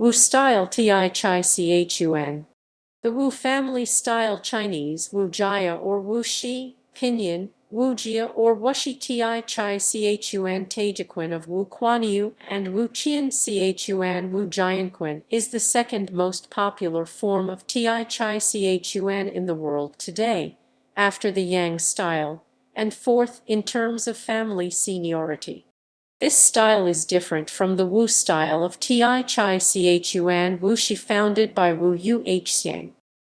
Wu style Taijiquan. The Wu family style Chinese wújiā or wúshì, pinyin, wújiā or wúshì Taijiquan Taijiquan of Wu Quanyou and Wu Chien-ch'uan Wu Jianquan is the second most popular form of Taijiquan in the world today, after the Yang style, and fourth in terms of family seniority. This style is different from the Wu style of Taijiquan wúshì founded by Wu Yu-hsiang.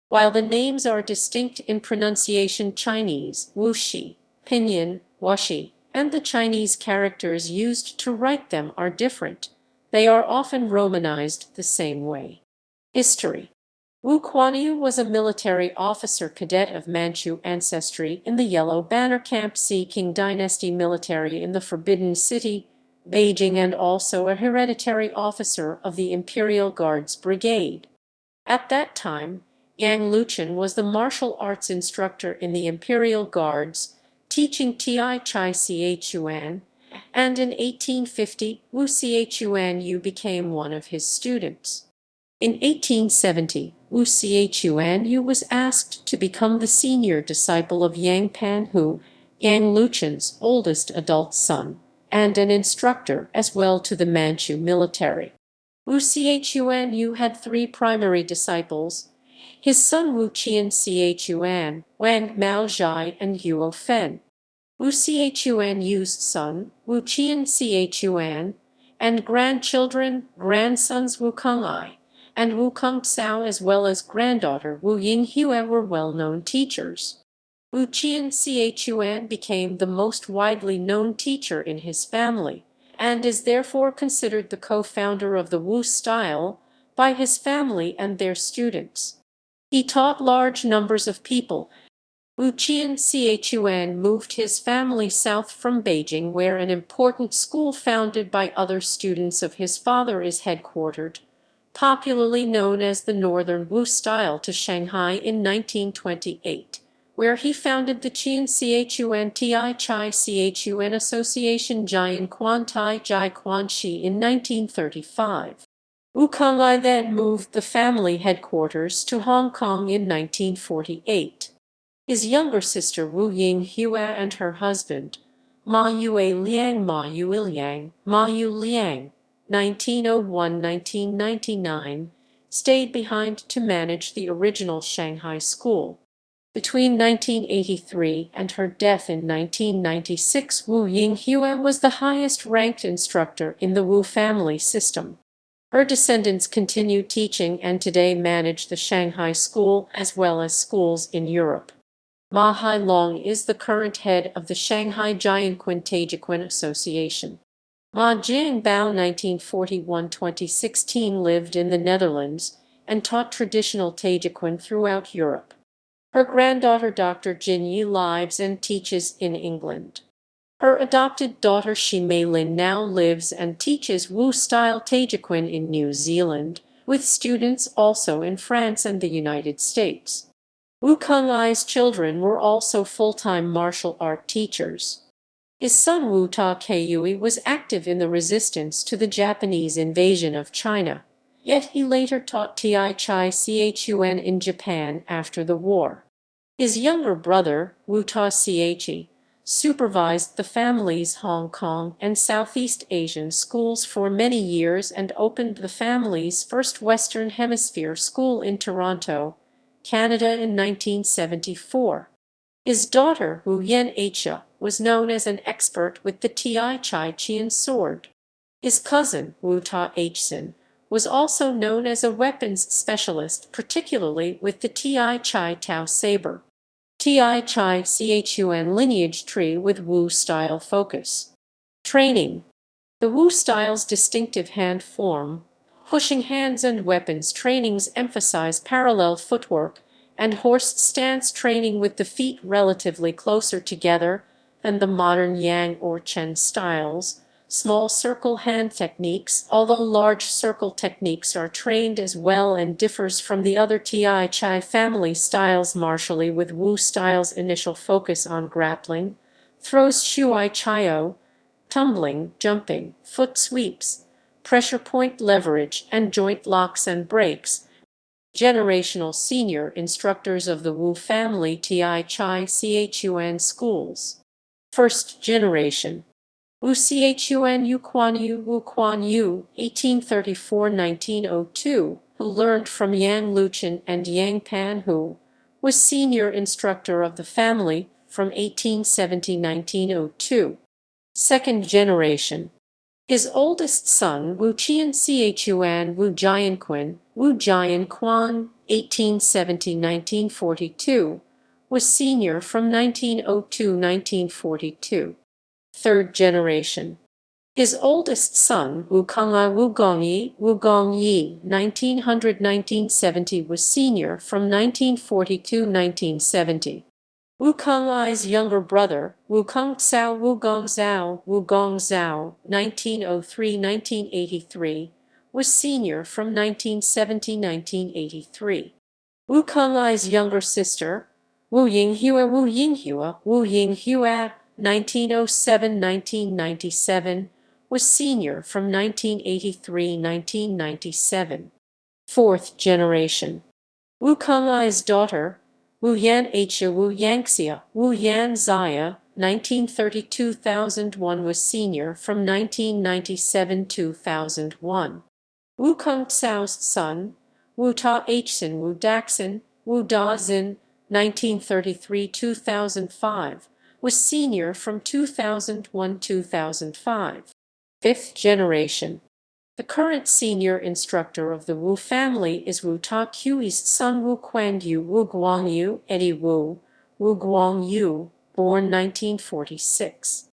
While the names are distinct in pronunciation, Chinese wúshì, pinyin, wúshì, and the Chinese characters used to write them are different, they are often romanized the same way. History. Wu Quanyou was a military officer cadet of Manchu ancestry in the Yellow Banner Camp Qing Dynasty military in the Forbidden City, Beijing, and also a hereditary officer of the Imperial Guards Brigade. At that time, Yang Luqian was the martial arts instructor in the Imperial Guards, teaching Taijiquan, and in 1850 Wu Yu became one of his students. In 1870, Wu Yu was asked to become the senior disciple of Yang Pan Hu, Yang Luqian's oldest adult son, and an instructor as well to the Manchu military. Wu Yu had three primary disciples: his son Wu Chien-ch'uan, Wang Maozhai, and Yuo Fen. Wu Yu's son, Wu Chien-ch'uan, and grandsons Wu Keng'ai and Wu Kengcao, as well as granddaughter Wu Yinghua, were well-known teachers. Wu Chien-ch'uan became the most widely known teacher in his family, and is therefore considered the co-founder of the Wu style by his family and their students. He taught large numbers of people. Wu Chien-ch'uan moved his family south from Beijing, where an important school founded by other students of his father is headquartered, popularly known as the Northern Wu style, to Shanghai in 1928, where he founded the Chien-ch'uan Taijiquan Association Jianquan Taijiquan in 1935. Wu Keng'ai then moved the family headquarters to Hong Kong in 1948. His younger sister Wu Yinghua and her husband, Ma Yue-liang 1901–1999, stayed behind to manage the original Shanghai school. Between 1983 and her death in 1996, Wu Yinghua was the highest-ranked instructor in the Wu family system. Her descendants continue teaching and today manage the Shanghai school as well as schools in Europe. Ma Hailong is the current head of the Shanghai Jianquan Taijiquan Association. Ma Jiangbao 1941–2016 lived in the Netherlands and taught traditional Taijiquan throughout Europe. Her granddaughter Dr. Jin Yi lives and teaches in England. Her adopted daughter Shi Mei-lin now lives and teaches Wu-style Taijiquan in New Zealand, with students also in France and the United States. Wu Keng'ai's children were also full-time martial art teachers. His son Wu Ta-keui was active in the resistance to the Japanese invasion of China, yet he later taught Taijiquan in Japan after the war. His younger brother, Wu Ta-keui, supervised the family's Hong Kong and Southeast Asian schools for many years and opened the family's first Western Hemisphere school in Toronto, Canada in 1974. His daughter, Wu Yen-hsiang, was known as an expert with the Taijiquan sword. His cousin, Wu Ta-hsiang, was also known as a weapons specialist, particularly with the Taijiquan saber. Taijiquan lineage tree with Wu style focus. Training. The Wu style's distinctive hand form, pushing hands and weapons trainings emphasize parallel footwork and horse stance training with the feet relatively closer together than the modern Yang or Chen styles. Small circle hand techniques, although large circle techniques are trained as well and differs from the other Taijiquan family styles martially, with Wu style's initial focus on grappling, throws shuai chio, tumbling, jumping, foot sweeps, pressure point leverage, and joint locks and brakes. Generational senior instructors of the Wu family Taijiquan schools. First generation. Wu Quanyou Wu Quanyou, 1834–1902, who learned from Yang Luqian and Jianquan, who was senior instructor of the family from 1870–1902. Second generation. His oldest son, Wu Chien-ch'uan Wu Jianquan, 1870–1942, was senior from 1902–1942. Third generation. His oldest son, Wu Gongyi, 1900–1970, was senior from 1942–1970. Wu Congyou's younger brother, Wu Gongzhao, 1903–1983, was senior from 1970–1983. Wu Congyou's younger sister, Wu Yinghua, 1907–1997, was senior from 1983–1997. Fourth generation. Wu Congyou's daughter, Wu Yanxia, 1932–2001, was senior from 1997–2001. Wu Gongzhao's son, Wu Daxin, 1933–2005, was senior from 2001–2005. Fifth generation. The current senior instructor of the Wu family is Wu Taqiu's son Wu Quanyou, Eddie Wu Guangyu, born 1946.